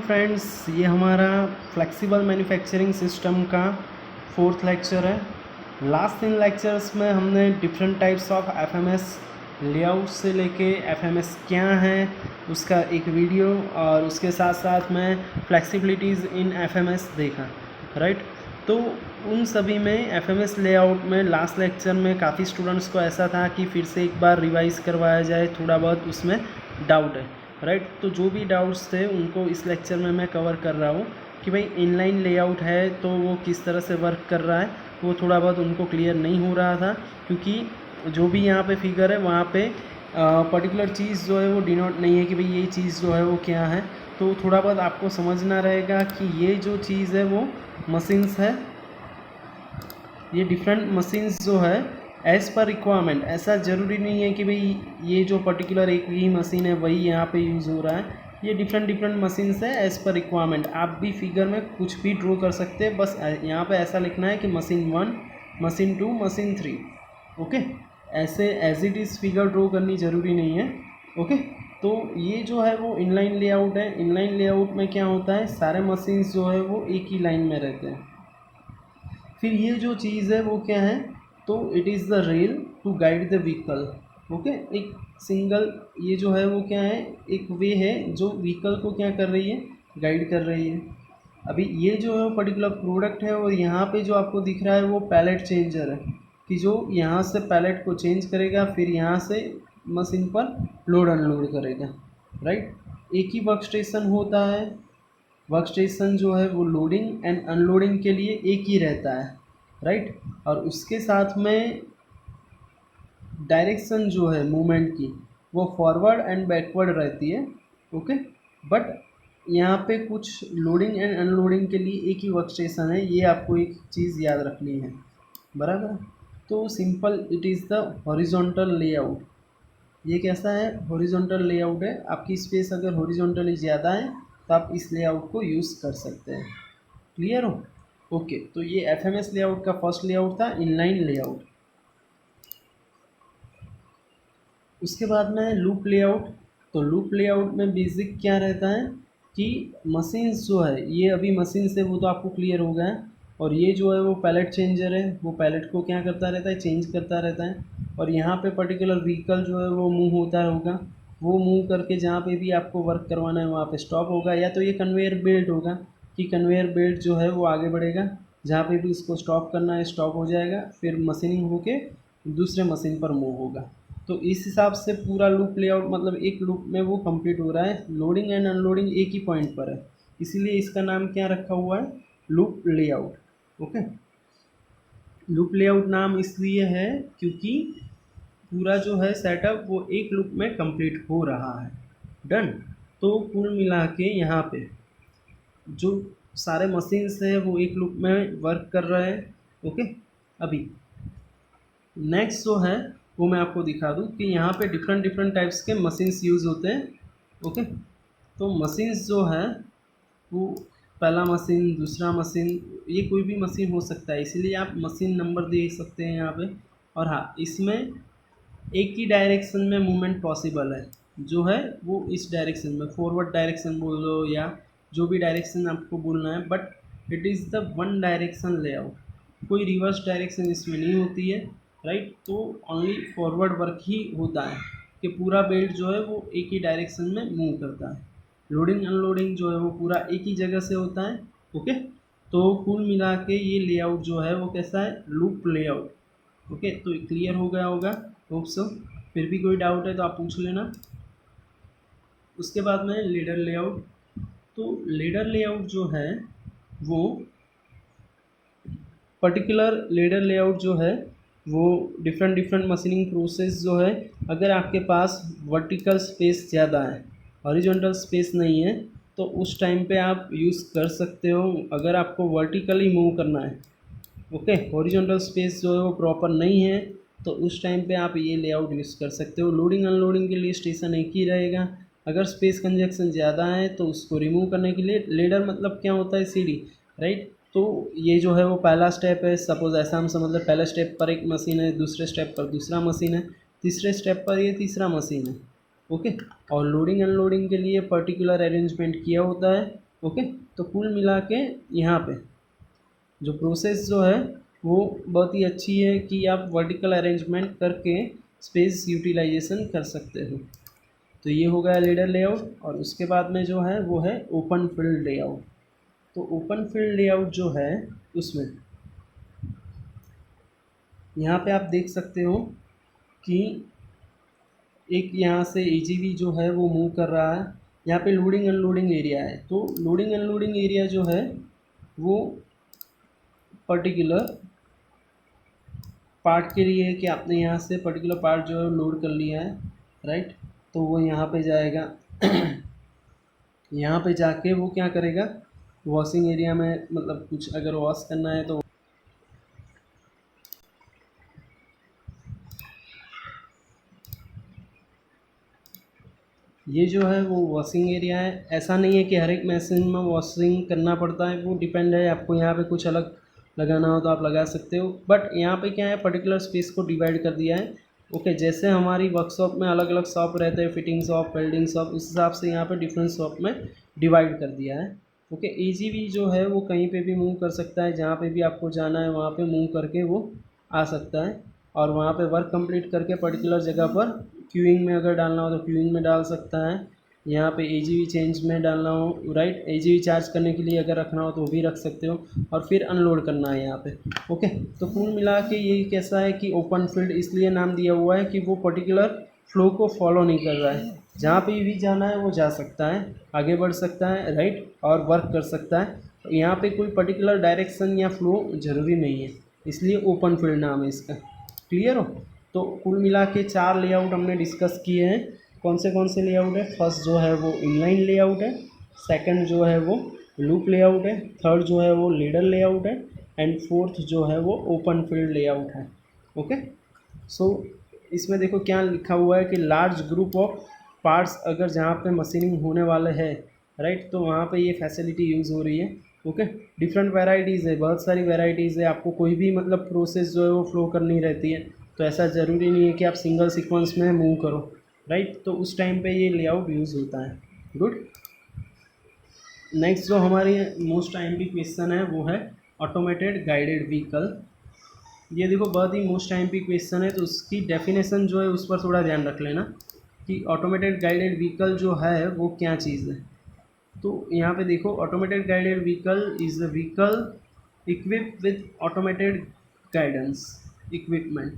Friends, ये हमारा flexible manufacturing system का 4th लेक्चर है। लास्ट 3 लेक्चर्स में हमने different types of FMS layout से लेके एफएमएस क्या है उसका एक वीडियो और उसके साथ साथ में फ्लेक्सिबिलिटीज़ इन एफएमएस देखा, राइट। तो उन सभी में एफएमएस लेआउट में लास्ट लेक्चर में काफ़ी स्टूडेंट्स को ऐसा था कि फिर से एक बार रिवाइज़ करवाया जाए, थोड़ा बहुत उसमें डाउट है, राइट। तो जो भी डाउट्स थे उनको इस लेक्चर में मैं कवर कर रहा हूँ कि भाई इनलाइन लेआउट है तो वो किस तरह से वर्क कर रहा है। वो थोड़ा बहुत उनको क्लियर नहीं हो रहा था क्योंकि जो भी यहाँ पे फिगर है वहाँ पे पर्टिकुलर चीज़ जो है वो डिनोट नहीं है कि भाई ये चीज़ जो है वो क्या है। तो थोड़ा बहुत आपको समझना रहेगा कि ये जो चीज़ है वो मशीन्स है, ये डिफरेंट मशीन्स जो है एज़ पर रिक्वायरमेंट। ऐसा ज़रूरी नहीं है कि भाई ये जो पर्टिकुलर एक ही मशीन है वही यहाँ पे यूज़ हो रहा है। ये डिफरेंट मशीन्स है एज़ पर रिक्वायरमेंट। आप भी फिगर में कुछ भी ड्रॉ कर सकते हैं, बस यहाँ पे ऐसा लिखना है कि मशीन 1, मशीन 2, मशीन 3, ओके। ऐसे as it is figure draw करनी ज़रूरी नहीं है, ओके। तो ये जो है वो इनलाइन लेआउट है। इनलाइन लेआउट में क्या होता है, सारे मशीन्स जो है वो एक ही लाइन में रहते हैं। फिर ये जो चीज़ है वो क्या है, तो it is the rail to guide the vehicle, okay. एक सिंगल ये जो है वो क्या है, एक वे है जो व्हीकल को क्या कर रही है, गाइड कर रही है। अभी ये जो है पर्टिकुलर प्रोडक्ट है और यहाँ पे जो आपको दिख रहा है वो पैलेट चेंजर है कि जो यहाँ से पैलेट को चेंज करेगा फिर यहाँ से मशीन पर लोड अनलोड करेगा, राइट। एक ही वर्क स्टेशन होता है। वर्क स्टेशन जो है वो लोडिंग एंड अनलोडिंग के लिए एक ही रहता है, राइट। और उसके साथ में डायरेक्शन जो है मूवमेंट की वो फॉरवर्ड एंड बैकवर्ड रहती है, ओके। बट यहाँ पे कुछ लोडिंग एंड अनलोडिंग के लिए एक ही वर्क स्टेशन है, ये आपको एक चीज़ याद रखनी है, बराबर। तो simple it is the horizontal layout. ये कैसा है, हॉरिजॉन्टल लेआउट है। आपकी स्पेस अगर हॉरिजॉन्टली ज़्यादा है तो आप इस लेआउट को यूज़ कर सकते हैं। क्लियर हो, ओके। तो ये एफएमएस लेआउट का फर्स्ट लेआउट था, इनलाइन लेआउट। उसके बाद में लूप लेआउट। तो लूप लेआउट में बेसिक क्या रहता है कि मशीन्स जो है ये अभी मशीन से वो तो आपको क्लियर हो गया है। और ये जो है वो पैलेट चेंजर है, वो पैलेट को क्या करता रहता है, चेंज करता रहता है। और यहाँ पे पर्टिकुलर व्हीकल जो है वो मूव होता होगा, वो मूव करके जहाँ पे भी आपको वर्क करवाना है वहाँ पे स्टॉप होगा, या तो ये कन्वेयर बेल्ट होगा कि कन्वेयर बेल्ट जो है वो आगे बढ़ेगा, जहाँ पे भी इसको स्टॉप करना है स्टॉप हो जाएगा, फिर मशीनिंग होके दूसरे मशीन पर मूव होगा। तो इस हिसाब से पूरा लूप लेआउट मतलब एक लूप में वो कंप्लीट हो रहा है। लोडिंग एंड अनलोडिंग एक ही पॉइंट पर है, इसीलिए इसका नाम क्या रखा हुआ है, loop layout, okay. Loop layout नाम इसलिए है क्योंकि पूरा जो है सेटअप वो एक लूप में कंप्लीट हो रहा है, डन। तो कुल मिला के यहाँ पे जो सारे मशीन्स हैं वो एक लूप में वर्क कर रहे हैं, ओके। अभी नेक्स्ट जो है वो मैं आपको दिखा दूँ कि यहाँ पे डिफरेंट टाइप्स के मशीन्स यूज़ होते हैं, ओके। तो मशीन्स जो है वो पहला मशीन, दूसरा मशीन, ये कोई भी मशीन हो सकता है, इसीलिए आप मशीन नंबर दे सकते हैं यहाँ पे। और हाँ, इसमें एक ही डायरेक्शन में मूवमेंट पॉसिबल है, जो है वो इस डायरेक्शन में, फॉरवर्ड डायरेक्शन बोल लो या जो भी डायरेक्शन आपको बोलना है, but it is the one direction layout. कोई रिवर्स डायरेक्शन इसमें नहीं होती है, राइट। तो ओनली फॉरवर्ड वर्क ही होता है कि पूरा बेल्ट जो है वो एक ही डायरेक्शन में मूव करता है। लोडिंग अनलोडिंग जो है वो पूरा एक ही जगह से होता है, ओके। तो कुल मिला के ये लेआउट जो है वो कैसा है, लूप लेआउट, ओके। तो क्लियर हो गया होगा, होप सो। फिर भी कोई डाउट है तो आप पूछ लेना। उसके बाद में लेडर लेआउट। तो लेडर लेआउट जो है वो पर्टिकुलर लेडर लेआउट जो है वो डिफरेंट मशीनिंग प्रोसेस जो है, अगर आपके पास वर्टिकल स्पेस ज़्यादा है, हॉरिजॉन्टल स्पेस नहीं है, तो उस टाइम पे आप यूज़ कर सकते हो। अगर आपको वर्टिकली मूव करना है, ओके, हॉरिजॉन्टल स्पेस जो है वो प्रॉपर नहीं है, तो उस टाइम पे आप ये लेआउट यूज़ कर सकते हो। लोडिंग अनलोडिंग के लिए स्टेशन एक ही रहेगा। अगर स्पेस कंजक्शन ज़्यादा है तो उसको रिमूव करने के लिए लेडर मतलब क्या होता है, सीढ़ी, राइट। तो ये जो है वो पहला स्टेप है। सपोज ऐसा हम समझ लें, पहले स्टेप पर एक मशीन है, दूसरे स्टेप पर दूसरा मशीन है, तीसरे स्टेप पर ये तीसरा मशीन है, ओके। और लोडिंग अनलोडिंग के लिए पर्टिकुलर अरेंजमेंट किया होता है, ओके, तो कुल मिला के यहाँ पे जो प्रोसेस जो है वो बहुत ही अच्छी है कि आप वर्टिकल अरेंजमेंट करके स्पेस यूटिलाइजेशन कर सकते हो। तो ये हो गया लेडर लेआउट, और उसके बाद में जो है वो है ओपन फील्ड लेआउट। तो ओपन फील्ड लेआउट जो है उसमें यहाँ पे आप देख सकते हो कि एक यहाँ से एजीवी जो है वो मूव कर रहा है। यहाँ पे लोडिंग अनलोडिंग एरिया है, तो लोडिंग अनलोडिंग एरिया जो है वो पर्टिकुलर पार्ट के लिए है कि आपने यहाँ से पर्टिकुलर पार्ट जो है लोड कर लिया है, राइट। तो वो यहाँ पे जाएगा यहाँ पे जाके वो क्या करेगा, वॉशिंग एरिया में, मतलब कुछ अगर वॉश करना है तो ये जो है वो वॉशिंग एरिया है। ऐसा नहीं है कि हर एक मशीन में वॉशिंग करना पड़ता है, वो डिपेंड है, आपको यहाँ पे कुछ अलग लगाना हो तो आप लगा सकते हो। बट यहाँ पे क्या है, पर्टिकुलर स्पेस को डिवाइड कर दिया है। ओके, जैसे हमारी वर्कशॉप में अलग अलग शॉप रहते हैं, फिटिंग शॉप, वेल्डिंग शॉप, उस हिसाब से यहाँ पे डिफरेंट शॉप में डिवाइड कर दिया है। ओके, एजीवी जो है वो कहीं पे भी मूव कर सकता है, जहाँ पे भी आपको जाना है वहाँ पे मूव करके वो आ सकता है, और वहाँ पे वर्क कंप्लीट करके पर्टिकुलर जगह पर क्यूइंग में अगर डालना हो तो क्यूइंग में डाल सकता है। यहाँ पे एजीवी चेंज में डालना हो, राइट, एजीवी चार्ज करने के लिए अगर रखना हो तो वो भी रख सकते हो, और फिर अनलोड करना है यहाँ पे। ओके, तो कुल मिला के ये कैसा है कि ओपन फील्ड इसलिए नाम दिया हुआ है कि वो पर्टिकुलर फ्लो को फॉलो नहीं कर रहा है, जहाँ पे भी जाना है वो जा सकता है, आगे बढ़ सकता है, राइट, और वर्क कर सकता है। यहाँ पे कोई पर्टिकुलर डायरेक्शन या फ्लो ज़रूरी नहीं है, इसलिए ओपन फील्ड नाम है इसका। क्लियर हो? तो कुल मिला के 4 लेआउट हमने डिस्कस किए हैं। कौन से लेआउट है? फर्स्ट जो है वो इनलाइन लेआउट है, सेकंड जो है वो लूप लेआउट है, थर्ड जो है वो लीडर लेआउट है, एंड फोर्थ जो है वो ओपन फील्ड लेआउट है। ओके, सो इसमें देखो क्या लिखा हुआ है कि लार्ज ग्रुप ऑफ पार्ट्स अगर जहाँ पे मशीनिंग होने वाले है, राइट, तो वहाँ पे ये फैसिलिटी यूज़ हो रही है। ओके, डिफरेंट वेराइटीज़ है, बहुत सारी वेराइटीज़ है, आपको कोई भी मतलब प्रोसेस जो है वो फ्लो करनी रहती है, तो ऐसा ज़रूरी नहीं है कि आप सिंगल सीक्वेंस में मूव करो, राइट। तो उस टाइम पे ये लेआउट यूज़ होता है। गुड। नेक्स्ट जो हमारी मोस्ट टाइम की क्वेश्चन है वो है ऑटोमेटेड गाइडेड व्हीकल। ये देखो बहुत ही मोस्ट टाइम की क्वेश्चन है, तो उसकी डेफिनेशन जो है उस पर थोड़ा ध्यान रख लेना कि ऑटोमेटेड गाइडेड व्हीकल जो है वो क्या चीज़ है। तो यहाँ पे देखो, automated guided vehicle is a vehicle equip with automated guidance equipment.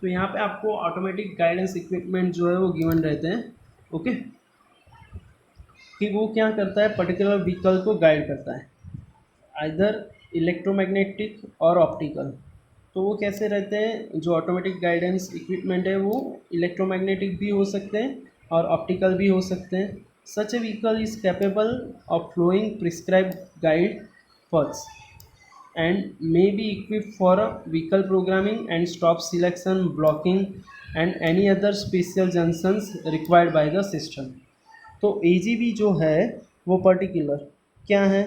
तो यहाँ पे आपको ऑटोमेटिक गाइडेंस इक्विपमेंट जो है वो गिवन रहते हैं। ओके, कि वो क्या करता है, पर्टिकुलर व्हीकल को गाइड करता है, आइदर इलेक्ट्रोमैग्नेटिक और ऑप्टिकल। तो वो कैसे रहते हैं, जो ऑटोमेटिक गाइडेंस इक्विपमेंट है वो इलेक्ट्रोमैग्नेटिक भी हो सकते हैं और ऑप्टिकल भी हो सकते हैं। Such a vehicle is capable of following prescribed guide paths and may be equipped for a vehicle programming and stop selection, blocking and any other special junctions required by the system। तो AGV जो है वो particular क्या है,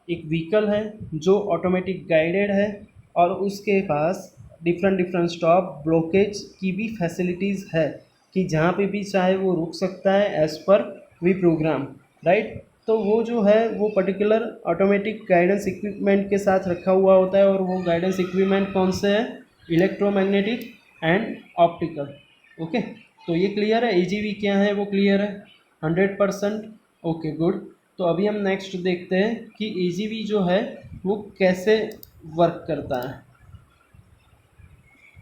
एक vehicle है जो automatic guided है, और उसके पास डिफरेंट डिफरेंट स्टॉप ब्लॉकेज की भी फैसिलिटीज़ है कि जहाँ पे भी चाहे वो रुक सकता है as per we programme, right. तो वो जो है वो पर्टिकुलर ऑटोमेटिक गाइडेंस इक्विपमेंट के साथ रखा हुआ होता है, और वो गाइडेंस इक्विपमेंट कौन से है, इलेक्ट्रोमैग्नेटिक एंड ऑप्टिकल। ओके, तो ये क्लियर है, एजीवी क्या है वो क्लियर है 100%। Okay, good. तो अभी हम नेक्स्ट देखते हैं कि एजीवी जो है वो कैसे वर्क करता है।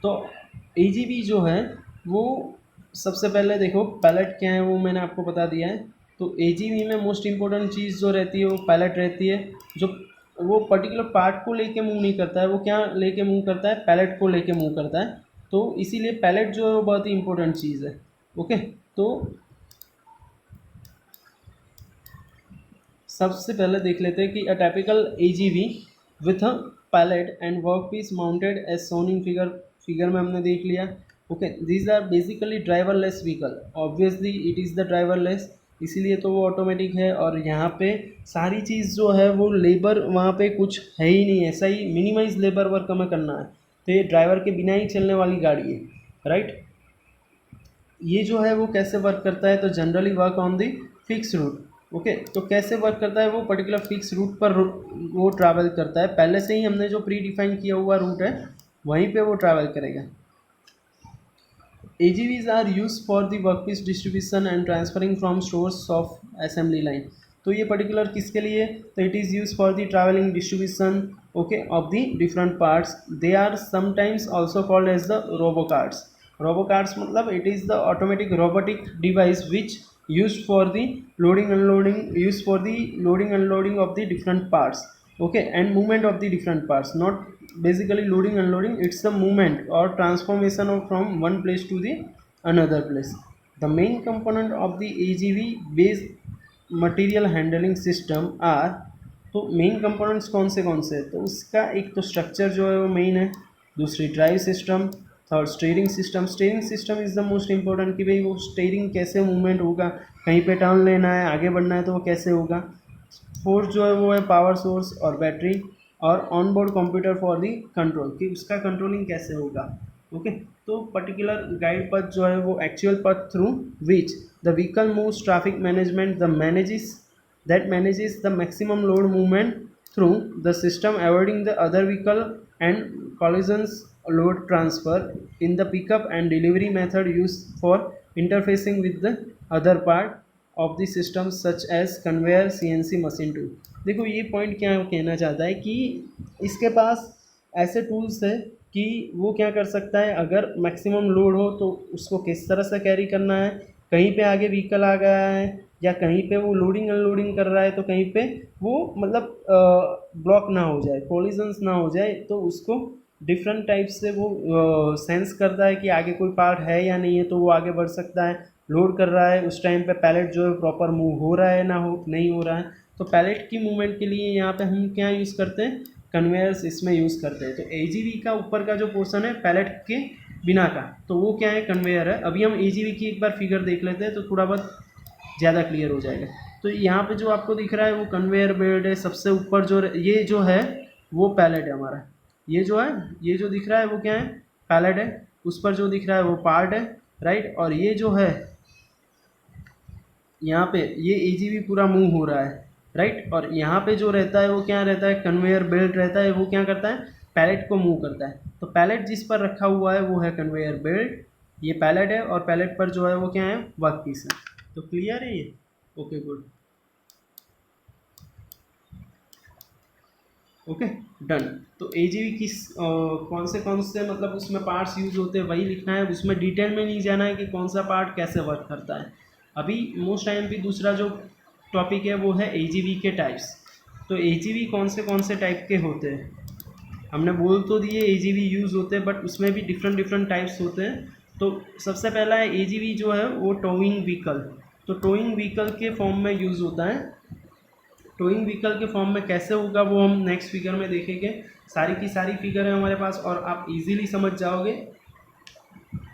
तो एजीवी जो है वो सबसे पहले देखो पैलेट क्या है वो मैंने आपको बता दिया है। तो एजीवी में मोस्ट इम्पोर्टेंट चीज़ जो रहती है वो पैलेट रहती है, जो वो पर्टिकुलर पार्ट को लेके मूव नहीं करता है, वो क्या लेके मूव करता है, पैलेट को लेके मूव करता है। तो इसीलिए पैलेट जो है वो बहुत ही इंपॉर्टेंट चीज़ है। ओके, तो सबसे पहले देख लेते हैं कि a typical AGV with a pallet and work piece mounted as shown in figure में हमने देख लिया। Okay, these are basically driverless vehicle, obviously it is the driverless, इसीलिए तो वो ऑटोमेटिक है। और यहाँ पे सारी चीज़ जो है वो लेबर वहाँ पे कुछ है ही नहीं, ऐसा ही मिनिमाइज लेबर वर्क हमें करना है, तो ये ड्राइवर के बिना ही चलने वाली गाड़ी है, राइट। ये जो है वो कैसे वर्क करता है, तो generally work on the fix route. Okay, तो कैसे वर्क करता है, वो पर्टिकुलर फिक्स रूट पर वो ट्रैवल करता है। पहले से ही हमने जो प्री डिफाइन किया हुआ रूट है वहीं पे वो ट्रैवल करेगा। AGVs are used for the workpiece distribution and transferring from stores of assembly line। तो ये पर्टिकुलर किसके लिए, तो it is use for the travelling distribution okay of the different parts. They are sometimes also called as the robocarts. Robocarts मतलब it is the automatic robotic device which used for the loading unloading of the different parts, okay, and movement of the different parts, not basically loading unloading, it's the movement or transformation of from one place to the another place। The main component of the AGV based material handling system are, तो main components कौन से तो उसका एक तो structure जो है वो मेन है, दूसरी drive system, third steering system. Steering system is the most important कि भाई वो स्टीयरिंग कैसे मूवमेंट होगा, कहीं पे टर्न लेना है, आगे बढ़ना है तो वो कैसे होगा। फोर्थ जो है वो है पावर सोर्स और बैटरी, और on board computer for the control कि उसका कंट्रोलिंग कैसे होगा। ओके, तो पर्टिकुलर गाइड पथ जो है वो एक्चुअल पथ through which the vehicle moves traffic management the manages that manages the maximum load movement through the system, avoiding the other vehicle and collisions, load transfer in the pickup and delivery method used for interfacing with the other part of the system such as conveyor, CNC machine tool। देखो ये point क्या कहना चाहता है कि इसके पास ऐसे tools है कि वो क्या कर सकता है, अगर मैक्सिमम लोड हो तो उसको किस तरह से कैरी करना है, कहीं पे आगे व्हीकल आ गया है या कहीं पे वो लोडिंग अनलोडिंग कर रहा है तो कहीं पे वो मतलब ब्लॉक ना हो जाए, कोलिजन्स ना हो जाए, तो उसको डिफरेंट टाइप से वो सेंस करता है कि आगे कोई पार्ट है या नहीं है, तो वो आगे बढ़ सकता है। लोड कर रहा है उस टाइम पे पैलेट जो है प्रॉपर मूव हो रहा है ना हो नहीं हो रहा है, तो पैलेट की मूवमेंट के लिए यहाँ पे हम क्या यूज़ करते हैं, कन्वेयर्स इसमें यूज़ करते हैं। तो AGV का ऊपर का जो पोर्शन है पैलेट के बिना का, तो वो क्या है, कन्वेयर है। अभी हम AGV की एक बार फिगर देख लेते हैं तो थोड़ा बहुत ज़्यादा क्लियर हो जाएगा। तो यहाँ पे जो आपको दिख रहा है वो कन्वेयर बेल्ट है, सबसे ऊपर जो ये जो है वो पैलेट है हमारा, ये जो है ये जो दिख रहा है वो क्या है, पैलेट है। उस पर जो दिख रहा है वो पार्ट है, राइट। और ये जो है यहाँ पे ये AGV पूरा मूव हो रहा है, राइट। और यहाँ पे जो रहता है वो क्या रहता है, कन्वेयर बेल्ट रहता है, वो क्या करता है, पैलेट को मूव करता है। तो पैलेट जिस पर रखा हुआ है वो है कन्वेयर बेल्ट, ये पैलेट है, और पैलेट पर जो है वो क्या है, वर्क पीस है। तो क्लियर है ये, ओके गुड, ओके डन। तो AGV किस कौन से मतलब उसमें पार्ट्स यूज होते हैं वही लिखना है, उसमें डिटेल में नहीं जाना है कि कौन सा पार्ट कैसे वर्क करता है। अभी मोस्ट टाइम भी दूसरा जो टॉपिक है वो है AGV के टाइप्स। तो AGV कौन से टाइप के होते हैं, हमने बोल तो दिए AGV यूज़ होते हैं, बट उसमें भी डिफरेंट डिफरेंट टाइप्स होते हैं। तो सबसे पहला है AGV जो है वो टोइंग व्हीकल। तो टोइंग व्हीकल के फॉर्म में यूज़ होता है। टोइंग व्हीकल के फॉर्म में कैसे होगा वो हम नेक्स्ट फिगर में देखेंगे। सारी की सारी फिगर है हमारे पास और आप इजीली समझ जाओगे।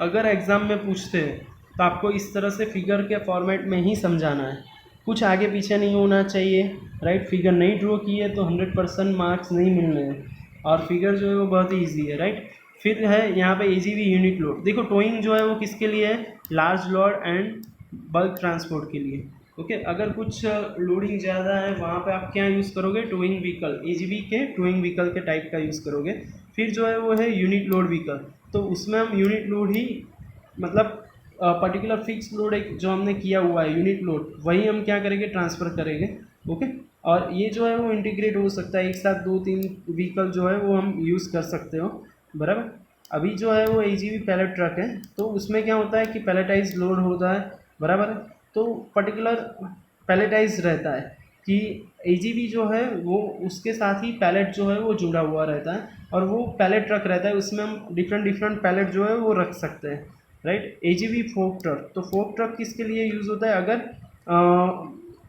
अगर एग्ज़ाम में पूछते हैं तो आपको इस तरह से फिगर के फॉर्मेट में ही समझाना है, कुछ आगे पीछे नहीं होना चाहिए, राइट। फिगर नहीं ड्रॉ की है तो 100% मार्क्स नहीं मिलने हैं, और फिगर जो है वो बहुत ही ईजी है, राइट। फिर है यहाँ पे AGV यूनिट लोड। देखो टोइंग जो है वो किसके लिए है, large load and bulk transport के लिए, ओके। अगर कुछ लोडिंग ज़्यादा है वहाँ पे आप क्या यूज़ करोगे, टोइंग व्हीकल, AGV के टोइंग व्हीकल के टाइप का यूज़ करोगे। फिर जो है वो है यूनिट लोड व्हीकल, तो उसमें हम यूनिट लोड ही मतलब पर्टिकुलर फिक्स लोड एक जो हमने किया हुआ है यूनिट लोड, वही हम क्या करेंगे, ट्रांसफ़र करेंगे, ओके। और ये जो है वो इंटीग्रेट हो सकता है, एक साथ 2-3 व्हीकल जो है वो हम यूज़ कर सकते हो, बराबर। अभी जो है वो AGV पैलेट ट्रक है, तो उसमें क्या होता है कि पैलेटाइज लोड होता है, बराबर है। तो पर्टिकुलर पैलेटाइज रहता है कि AGV जो है वो उसके साथ ही पैलेट जो है वो जुड़ा हुआ रहता है, और वो पैलेट ट्रक रहता है, उसमें हम डिफरेंट डिफरेंट पैलेट जो है वो रख सकते हैं, राइट। AGV फोक ट्रक, तो फोक ट्रक किसके लिए यूज़ होता है, अगर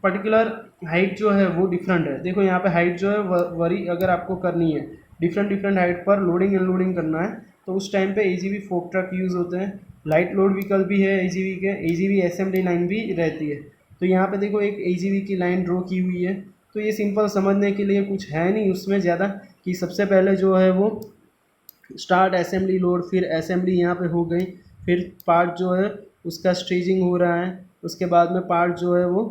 पर्टिकुलर हाइट जो है वो डिफरेंट है। देखो यहाँ पे हाइट जो है वरी अगर आपको करनी है, डिफरेंट डिफरेंट हाइट पर लोडिंग अनलोडिंग करना है, तो उस टाइम पे AGV फोक ट्रक यूज़ होते हैं। लाइट लोड व्हीकल भी है AGV के, AGV असेंबली लाइन भी रहती है। तो यहाँ पे देखो एक AGV की लाइन ड्रॉ की हुई है, तो ये सिंपल समझने के लिए कुछ है नहीं उसमें ज़्यादा, कि सबसे पहले जो है वो स्टार्ट असेंबली लोड, फिर असेंबली यहाँ पे हो गई, फिर पार्ट जो है उसका स्टेजिंग हो रहा है, उसके बाद में पार्ट जो है वो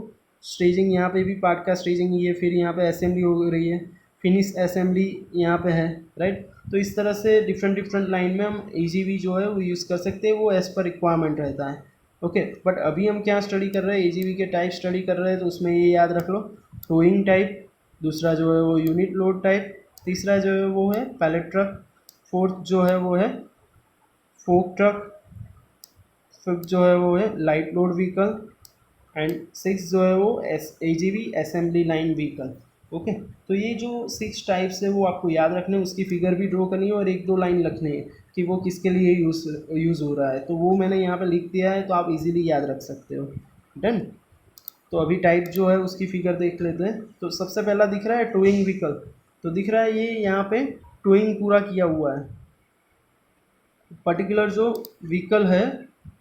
स्टेजिंग यहाँ पे भी पार्ट का स्टेजिंग ये, फिर यहाँ पे असेंबली हो रही है, फिनिश असेंबली यहाँ पे है, राइट। तो इस तरह से डिफरेंट डिफरेंट लाइन में हम एजीवी जो है वो यूज़ कर सकते हैं, वो एज़ पर रिक्वायरमेंट रहता है। ओके, बट अभी हम क्या स्टडी कर रहे हैं, एजीवी के टाइप स्टडी कर रहे हैं, तो उसमें ये याद रख लो, टोइंग टाइप, दूसरा जो है वो यूनिट लोड टाइप, तीसरा जो है वो है पैलेट ट्रक, फोर्थ जो है वो है फोक ट्रक, फिफ्थ जो है वो है light load vehicle, and six जो है वो AGV assembly line vehicle. Okay, तो ये जो 6 टाइप्स है वो आपको याद रखने हैं, उसकी फिगर भी ड्रॉ करनी है और एक दो लाइन लिखनी है कि वो किसके लिए यूज़ हो रहा है, तो वो मैंने यहाँ पे लिख दिया है, तो आप इजीली याद रख सकते हो। डन। तो अभी टाइप जो है उसकी फिगर देख लेते हैं। तो सबसे पहला दिख रहा है टोइंग व्हीकल, तो दिख रहा है ये यहाँ पे टोइंग पूरा किया हुआ है। पर्टिकुलर जो व्हीकल है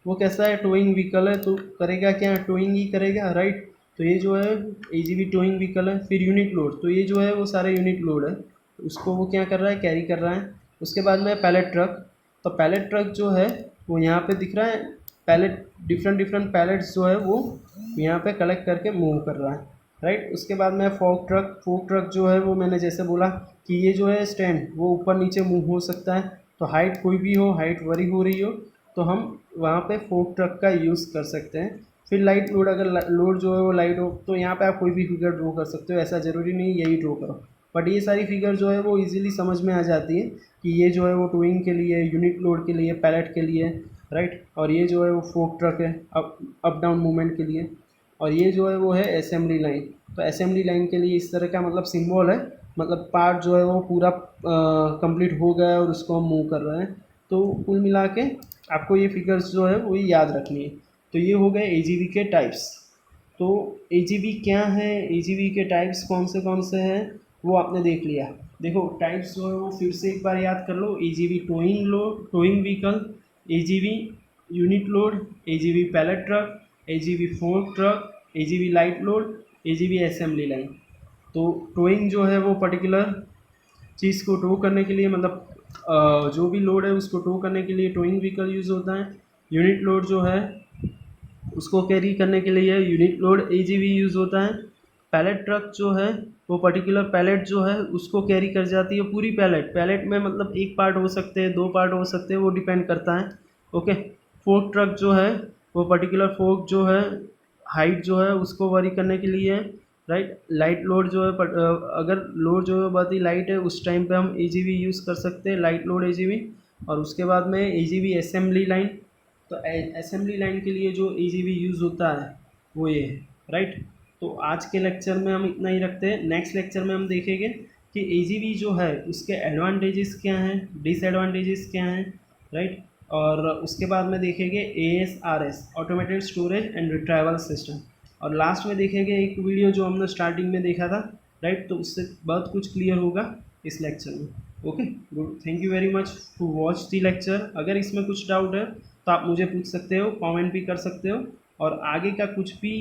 वो कैसा है, टोइंग व्हीकल है, तो करेगा क्या, टोइंग ही करेगा, राइट। तो ये जो है एजीवी टोइंग व्हीकल है। फिर यूनिट लोड, तो ये जो है वो सारे यूनिट लोड है, उसको वो क्या कर रहा है, कैरी कर रहा है। उसके बाद में पैलेट ट्रक, तो पैलेट ट्रक जो है वो यहाँ पे दिख रहा है, पैलेट डिफरेंट डिफरेंट पैलेट्स जो है वो यहाँ पे कलेक्ट करके मूव कर रहा है, राइट। उसके बाद में फोक ट्रक, फोक ट्रक जो है वो मैंने जैसे बोला कि ये जो है स्टैंड वो ऊपर नीचे मूव हो सकता है, तो हाइट कोई भी हो, हाइट वरी हो रही हो तो हम वहाँ पे फोक ट्रक का यूज़ कर सकते हैं। फिर लाइट लोड, अगर लोड जो है वो लाइट हो तो यहाँ पे आप कोई भी फिगर ड्रॉ कर सकते हो, ऐसा ज़रूरी नहीं यही ड्रॉ करो, बट ये सारी फिगर जो है वो इजीली समझ में आ जाती है कि ये जो है वो टोइंग के लिए, यूनिट लोड के लिए, पैलेट के लिए, राइट। और ये जो है वो फोक ट्रक है अप डाउन मूवमेंट के लिए, और ये जो है वो है असेंबली लाइन। तो असेंबली लाइन के लिए इस तरह का मतलब सिंबल है, मतलब पार्ट जो है वो पूरा कंप्लीट हो गया है और उसको हम मूव कर रहे हैं। तो कुल मिला के आपको ये फिगर्स जो है वो याद रखनी है। तो ये हो गए एजीवी के टाइप्स। तो एजीवी क्या है, एजीवी के टाइप्स कौन से हैं वो आपने देख लिया। देखो टाइप्स जो है वो फिर से एक बार याद कर लो, AGV towing load, towing vehicle, AGV unit load, AGV pallet truck, AGV fork truck, AGV light load, AGV assembly line. तो टोइंग जो है वो पर्टिकुलर चीज़ को टो करने के लिए, मतलब जो भी लोड है उसको टो करने के लिए टोइंग व्हीकल यूज़ होता है। यूनिट लोड जो है उसको कैरी करने के लिए यूनिट लोड एजीवी यूज़ होता है। पैलेट ट्रक जो है वो पर्टिकुलर पैलेट जो है उसको कैरी कर जाती है, पूरी पैलेट, पैलेट में मतलब एक पार्ट हो सकते हैं, दो पार्ट हो सकते हैं, वो डिपेंड करता है। ओके। फोर्क ट्रक जो है वो पर्टिकुलर फोर्क जो है हाइट जो है उसको वरी करने के लिए, राइट। लाइट लोड जो है अगर लोड जो है बहुत ही लाइट है उस टाइम पे हम एजीवी यूज़ कर सकते हैं, लाइट लोड एजीवी। और उसके बाद में एजीवी असेंबली लाइन, तो असेंबली लाइन के लिए जो एजीवी यूज़ होता है वो ये है, राइट। तो आज के लेक्चर में हम इतना ही रखते हैं, नेक्स्ट लेक्चर में हम देखेंगे कि एजीवी जो है उसके एडवांटेजेस क्या हैं, डिसएडवांटेजेस क्या हैं, राइट। और उसके बाद में देखेंगे ASRS, automated storage and retrieval system. और लास्ट में देखेंगे एक वीडियो जो हमने स्टार्टिंग में देखा था, राइट। तो उससे बहुत कुछ क्लियर होगा इस लेक्चर में। Okay good, thank you very much to watch the lecture. अगर इसमें कुछ डाउट है तो आप मुझे पूछ सकते हो, कमेंट भी कर सकते हो। और आगे का कुछ भी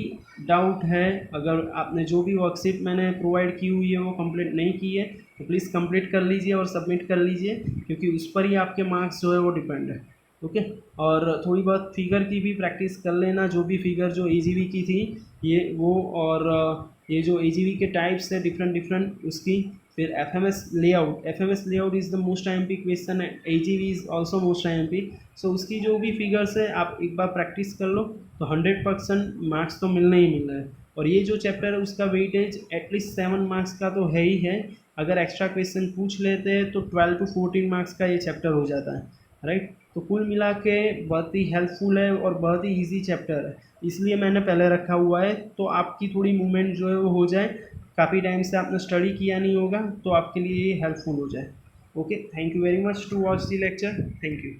डाउट है, अगर आपने जो भी वर्कशीट मैंने प्रोवाइड की हुई है वो कंप्लीट नहीं की है तो प्लीज़ कंप्लीट कर लीजिए और सबमिट कर लीजिए, क्योंकि उस पर ही आपके मार्क्स जो है वो डिपेंड है। ओके। और थोड़ी बहुत फिगर की भी प्रैक्टिस कर लेना, जो भी फिगर जो एजीवी की थी ये वो, और ये जो एजीवी के टाइप्स है डिफरेंट डिफरेंट उसकी। फिर FMS layout, FMS layout is the most IMP question, AGV is also most IMP. So उसकी जो भी फिगर्स है आप एक बार प्रैक्टिस कर लो तो 100% मार्क्स तो मिलना ही मिलना है। और ये जो चैप्टर है उसका वेटेज एटलीस्ट 7 मार्क्स का तो है ही है। अगर एक्स्ट्रा क्वेश्चन पूछ लेते हैं तो 12 to 14 मार्क्स का ये चैप्टर हो जाता है, राइट। तो कुल मिला के बहुत ही हेल्पफुल है और बहुत ही ईजी चैप्टर है, इसलिए मैंने पहले रखा हुआ है, तो आपकी थोड़ी मूवमेंट जो है वो हो जाए, काफ़ी टाइम से आपने स्टडी किया नहीं होगा तो आपके लिए ये हेल्पफुल हो जाए। Okay, thank you very much to watch the lecture, thank you.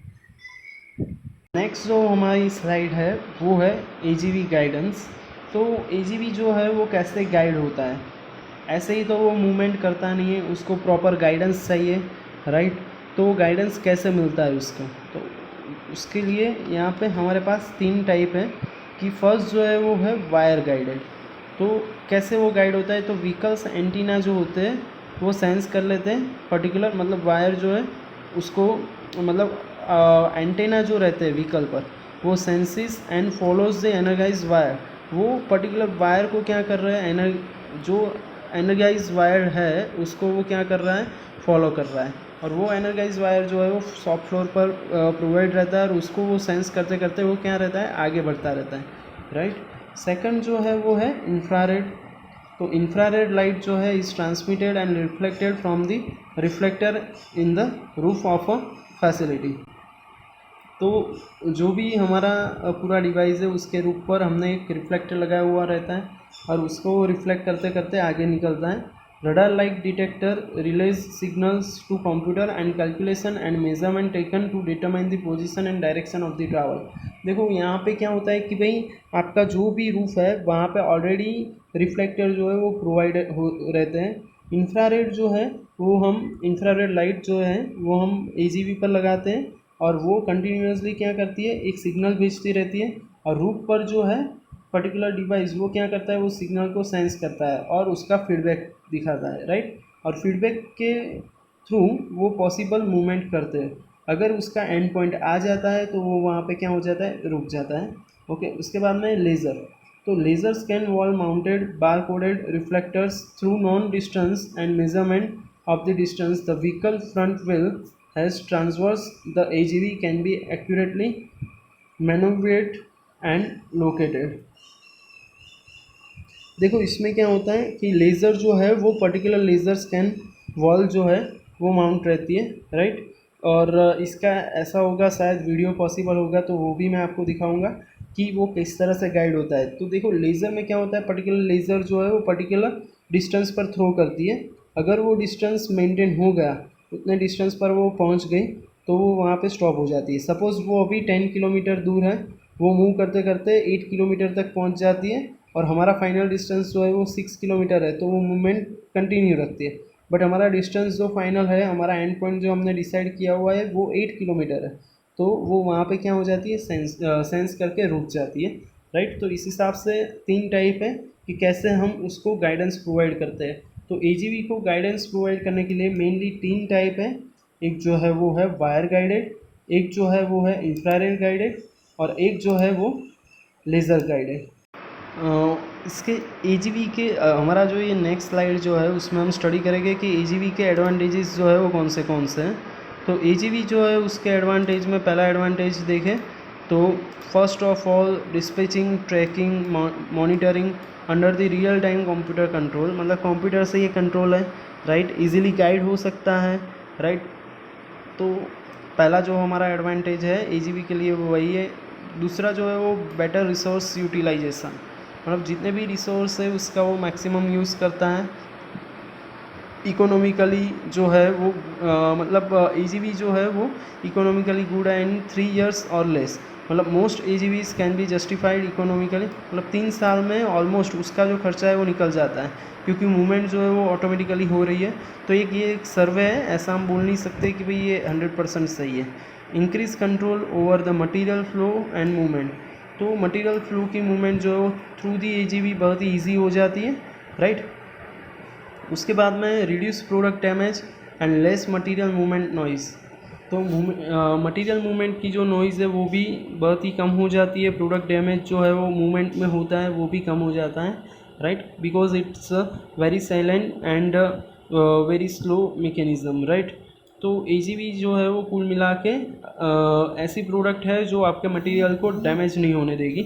Next जो हमारी स्लाइड है वो है एजीवी गाइडेंस। तो एजीवी जो है वो कैसे गाइड होता है, ऐसे ही तो वो मूवमेंट करता नहीं है, उसको प्रॉपर गाइडेंस चाहिए, राइट। तो गाइडेंस कैसे मिलता है उसको, तो उसके लिए यहाँ पे हमारे पास 3 टाइप है कि फर्स्ट जो है वो है वायर गाइडेड। तो कैसे वो गाइड होता है, तो व्हीकल्स एंटीना जो होते हैं वो सेंस कर लेते हैं पर्टिकुलर, मतलब वायर जो है उसको, मतलब एंटेना जो रहते हैं व्हीकल पर वो senses and follows the energise wire वो पर्टिकुलर वायर को क्या कर रहा है, जो एनर्जाइज वायर है उसको वो क्या कर रहा है, फॉलो कर रहा है। और वो एनर्जाइज वायर जो है वो शॉप फ्लोर पर प्रोवाइड रहता है और उसको वो सेंस करते करते वो क्या रहता है, आगे बढ़ता रहता है, राइट। सेकंड जो है वो है इंफ्रारेड। तो इंफ्रारेड लाइट जो है is transmitted and reflected from the reflector in the roof of a facility. तो जो भी हमारा पूरा डिवाइस है उसके रूप पर हमने एक रिफ्लेक्टर लगाया हुआ रहता है और उसको रिफ्लेक्ट करते करते आगे निकलता है। Radar like detector relays signals to computer and calculation and measurement taken to determine the position and direction of the travel. देखो यहाँ पे क्या होता है कि भाई आपका जो भी रूफ है वहाँ पे ऑलरेडी रिफ्लेक्टर जो है वो प्रोवाइड हो रहते हैं। इंफ्रारेड जो है वो हम इंफ्रारेड लाइट जो है वो हम एजीवी पर लगाते हैं और वो कंटिन्यूसली क्या करती है, एक सिग्नल भेजती रहती है और रूफ पर जो है पर्टिकुलर डिवाइस वो क्या करता है, वो सिग्नल को सेंस करता है और उसका फीडबैक दिखाता है, राइट। और फीडबैक के थ्रू वो पॉसिबल मूवमेंट करते हैं। अगर उसका एंड पॉइंट आ जाता है तो वो वहाँ पे क्या हो जाता है, रुक जाता है। ओके, उसके बाद में लेज़र। तो laser scan wall mounted bar coded reflectors through non distance and measurement of the distance the vehicle front wheel has transverse the AGV can be accurately maneuvered and located। देखो इसमें क्या होता है कि लेज़र जो है वो पर्टिकुलर लेज़र स्कैन वॉल जो है वो माउंट रहती है, राइट। और इसका ऐसा होगा, शायद वीडियो पॉसिबल होगा तो वो भी मैं आपको दिखाऊंगा कि वो किस तरह से गाइड होता है। तो देखो लेज़र में क्या होता है, पर्टिकुलर लेज़र जो है वो पर्टिकुलर डिस्टेंस पर थ्रो करती है। अगर वो डिस्टेंस मेंटेन हो गया, उतने डिस्टेंस पर वो पहुंच गई तो वो वहाँ पे स्टॉप हो जाती है। सपोज़ वो अभी 10 किलोमीटर दूर है, वो मूव करते करते 8 किलोमीटर तक पहुँच जाती है और हमारा फाइनल डिस्टेंस जो है वो 6 किलोमीटर है, तो वो मूवमेंट कंटिन्यू रखती है। बट हमारा डिस्टेंस जो फाइनल है, हमारा एंड पॉइंट जो हमने डिसाइड किया हुआ है वो 8 किलोमीटर है, तो वो वहाँ पे क्या हो जाती है, सेंस करके रुक जाती है, राइट। तो इस हिसाब से 3 टाइप है कि कैसे हम उसको गाइडेंस प्रोवाइड करते हैं। तो एजीवी को गाइडेंस प्रोवाइड करने के लिए मेनली 3 टाइप है। एक जो है वो है वायर गाइडेड, एक जो है वो है इंफ्रारेड गाइडेड और एक जो है वो लेज़र गाइडेड। इसके एजीवी के हमारा जो ये नेक्स्ट स्लाइड जो है उसमें हम स्टडी करेंगे कि एजीवी के एडवांटेजेस जो है वो कौन से हैं। तो एजीवी जो है उसके एडवांटेज में पहला एडवांटेज देखें तो first of all dispatching, tracking, monitoring under the real time computer control, मतलब कंप्यूटर से ये कंट्रोल है, राइट। इजीली गाइड हो सकता है, राइट। तो पहला जो हमारा एडवांटेज है एजीवी के लिए वो वही है। दूसरा जो है वो बेटर रिसोर्स यूटिलाइजेशन, मतलब जितने भी रिसोर्स है उसका वो मैक्सिमम यूज़ करता है। इकोनॉमिकली जो है वो मतलब एजीवी जो है वो इकोनॉमिकली गुड है इन 3 years और लेस, मतलब most AGVs can be justified economically, मतलब 3 साल में ऑलमोस्ट उसका जो खर्चा है वो निकल जाता है क्योंकि मूवमेंट जो है वो ऑटोमेटिकली हो रही है। तो ये एक सर्वे है, ऐसा हम बोल नहीं सकते कि भाई ये 100% सही है। Increase control over the material flow and movement, तो मटीरियल फ्लो की मूवमेंट जो है थ्रू दी एजीवी बहुत ही ईजी हो जाती है, राइट। उसके बाद में reduce product damage and less material movement noise. तो मटेरियल मूवमेंट की जो नॉइज़ है वो भी बहुत ही कम हो जाती है, प्रोडक्ट डैमेज जो है वो मूवमेंट में होता है वो भी कम हो जाता है, right, because it's very silent and very slow mechanism, right. तो एजीवी जो है वो कुल मिला के ऐसी प्रोडक्ट है जो आपके मटेरियल को डैमेज नहीं होने देगी।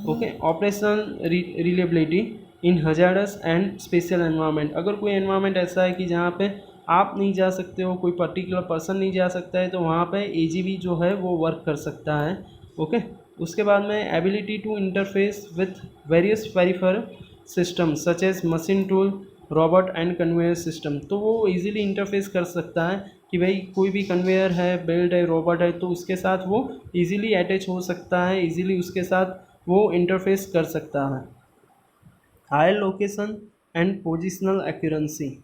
Okay, operation reliability in hazardous and special environment, अगर कोई एनवायरनमेंट ऐसा है कि जहाँ पे आप नहीं जा सकते हो, कोई पर्टिकुलर पर्सन नहीं जा सकता है, तो वहाँ पे एजीवी जो है वो वर्क कर सकता है। ओके, उसके बाद में ability to interface with various peripheral system such as machine tool, robot and conveyor system, तो वो इजीली इंटरफेस कर सकता है कि भाई कोई भी कन्वेयर है, बेल्ट है, रोबोट है, तो उसके साथ वो इजीली अटैच हो सकता है, इजीली उसके साथ वो इंटरफेस कर सकता है। Higher location and positional accuracy,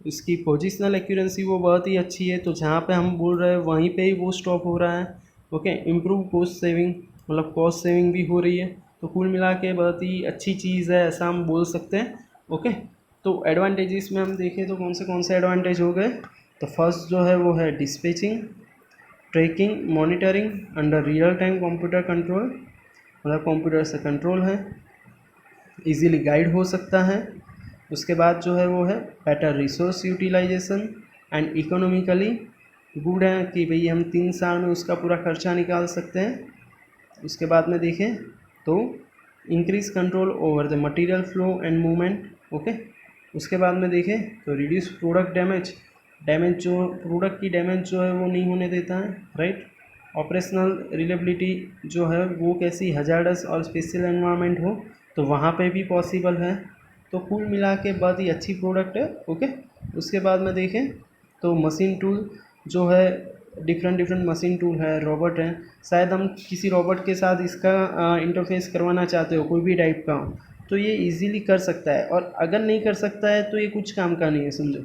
इसकी पोजिशनल एक्यूरेंसी वो बहुत ही अच्छी है, तो जहाँ पे हम बोल रहे हैं वहीं पे ही वो स्टॉप हो रहा है। ओके, इम्प्रूव कॉस्ट सेविंग, मतलब कॉस्ट सेविंग भी हो रही है, तो कुल मिला के बहुत ही अच्छी चीज़ है, ऐसा हम बोल सकते हैं। ओके, तो एडवांटेजेस में हम देखें तो कौन से एडवांटेज हो गए। तो फर्स्ट जो है वो है dispatching, tracking, monitoring under real time computer control, मतलब कंप्यूटर से कंट्रोल है। इजीली गाइड हो सकता है। उसके बाद जो है वो है better resource utilisation and economically good है कि भाई हम 3 साल में उसका पूरा खर्चा निकाल सकते हैं। उसके बाद में देखें तो increase control over the material flow and movement. Okay, उसके बाद में देखें तो रिड्यूस प्रोडक्ट डैमेज, डैमेज जो प्रोडक्ट की डैमेज जो है वो नहीं होने देता है, राइट। ऑपरेशनल रिलेबिलिटी जो है वो कैसी हजार्डस और स्पेशल एनवायरनमेंट हो तो वहाँ पे भी पॉसिबल है। तो कुल मिला के बहुत ही अच्छी प्रोडक्ट है। ओके, उसके बाद में देखें तो मशीन टूल जो है डिफरेंट डिफरेंट मशीन टूल है, रोबोट है। शायद हम किसी रोबोट के साथ इसका इंटरफेस करवाना चाहते हो कोई भी टाइप का हो तो ये इजीली कर सकता है, और अगर नहीं कर सकता है तो ये कुछ काम का नहीं है, समझो।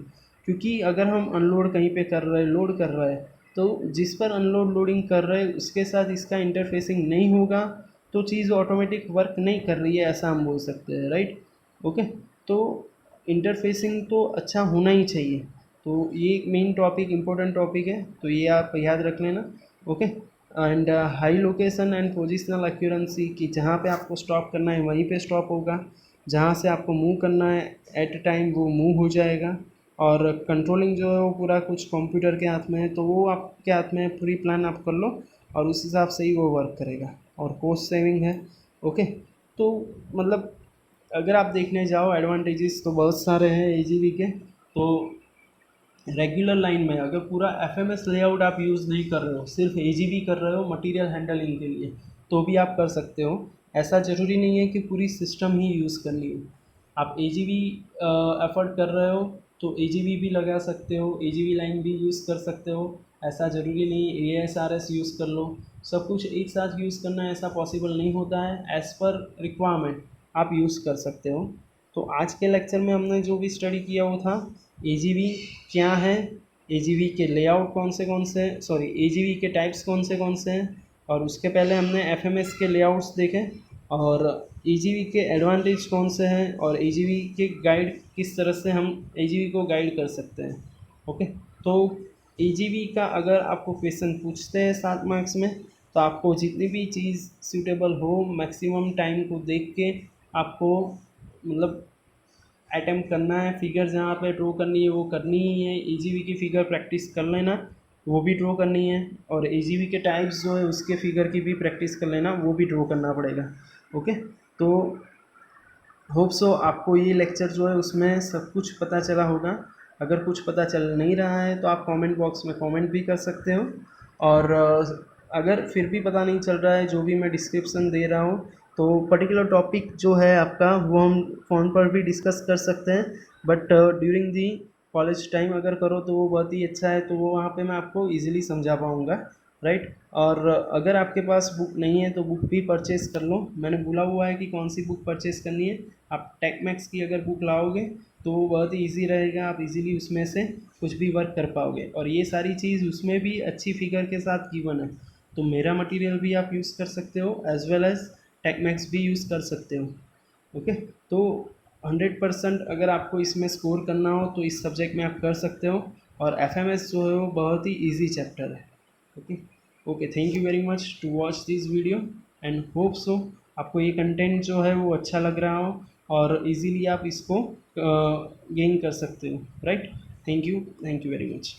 क्योंकि अगर हम अनलोड कहीं पे कर रहे हैं, लोड कर रहे हैं, तो जिस पर अनलोड लोडिंग कर रहे हैं उसके साथ इसका इंटरफेसिंग नहीं होगा तो चीज़ ऑटोमेटिक वर्क नहीं कर रही है, ऐसा हम बोल सकते हैं, राइट। ओके, तो इंटरफेसिंग तो अच्छा होना ही चाहिए। तो ये एक मेन टॉपिक, इम्पोर्टेंट टॉपिक है, तो ये आप याद रख लेना। Okay, and high location and positional accuracy कि जहाँ पे आपको स्टॉप करना है वहीं पे स्टॉप होगा, जहाँ से आपको मूव करना है एट अ टाइम वो मूव हो जाएगा। और कंट्रोलिंग जो है वो पूरा कुछ कंप्यूटर के हाथ में है, तो वो आपके हाथ में है, प्री प्लान आप कर लो और उस हिसाब से ही वो वर्क करेगा। और कॉस्ट सेविंग है। ओके, तो मतलब अगर आप देखने जाओ एडवांटेजेस तो बहुत सारे हैं एजीवी के। तो रेगुलर लाइन में अगर पूरा एफएमएस लेआउट आप यूज़ नहीं कर रहे हो, सिर्फ एजीवी कर रहे हो मटेरियल हैंडलिंग के लिए, तो भी आप कर सकते हो। ऐसा ज़रूरी नहीं है कि पूरी सिस्टम ही यूज़ करनी हो। आप एजीवी एफर्ट कर रहे हो तो एजीवी भी लगा सकते हो, एजीवी लाइन भी यूज़ कर सकते हो। ऐसा ज़रूरी नहीं एएसआरएस यूज़ कर लो, सब कुछ एक साथ यूज़ करना ऐसा पॉसिबल नहीं होता है। एज़ पर रिक्वायरमेंट आप यूज़ कर सकते हो। तो आज के लेक्चर में हमने जो भी स्टडी किया वो था एजीवी क्या है, एजीवी के लेआउट कौन से, सॉरी एजीवी के टाइप्स कौन से हैं, और उसके पहले हमने एफएमएस के लेआउट्स देखे, और एजीवी के एडवांटेज कौन से हैं, और एजीवी के गाइड किस तरह से हम एजीवी को गाइड कर सकते हैं। ओके, तो एजीवी का अगर आपको क्वेश्चन पूछते हैं 7 मार्क्स में तो आपको जितनी भी चीज़ सूटेबल हो मैक्सिमम टाइम को देख के आपको मतलब अटेम्प्ट करना है। फिगर जहाँ पे ड्रॉ करनी है वो करनी ही है, एजीवी की फिगर प्रैक्टिस कर लेना, वो भी ड्रॉ करनी है, और एजीवी के टाइप्स जो है उसके फिगर की भी प्रैक्टिस कर लेना, वो भी ड्रॉ करना पड़ेगा। ओके, तो होप सो आपको ये लेक्चर जो है उसमें सब कुछ पता चला होगा। अगर कुछ पता चल नहीं रहा है तो आप कमेंट बॉक्स में कमेंट भी कर सकते हो, और अगर फिर भी पता नहीं चल रहा है जो भी मैं डिस्क्रिप्शन दे रहा हूँ तो पर्टिकुलर टॉपिक जो है आपका वो हम फ़ोन पर भी डिस्कस कर सकते हैं, but during the college time अगर करो तो वो बहुत ही अच्छा है, तो वो वहाँ पे मैं आपको इजीली समझा पाऊँगा, राइट। और अगर आपके पास बुक नहीं है तो बुक भी परचेज़ कर लो, मैंने बोला हुआ है कि कौन सी बुक परचेज़ करनी है। आप टेकमैक्स की अगर बुक लाओगे तो वो बहुत ही ईजी रहेगा, आप इजीली उसमें से कुछ भी वर्क कर पाओगे, और ये सारी चीज़ उसमें भी अच्छी फिगर के साथ गिवन है। तो मेरा मटेरियल भी आप यूज़ कर सकते हो एज वेल एज टेकमैक्स भी यूज़ कर सकते हो। ओके, तो 100% अगर आपको इसमें स्कोर करना हो तो इस सब्जेक्ट में आप कर सकते हो, और एफएमएस जो है वो बहुत ही इजी चैप्टर है। Okay, okay, thank you very much to watch this video and hope so आपको ये कंटेंट जो है वो अच्छा लग रहा हो और इजीली आप इसको गेन कर सकते हो, right. Thank you very much.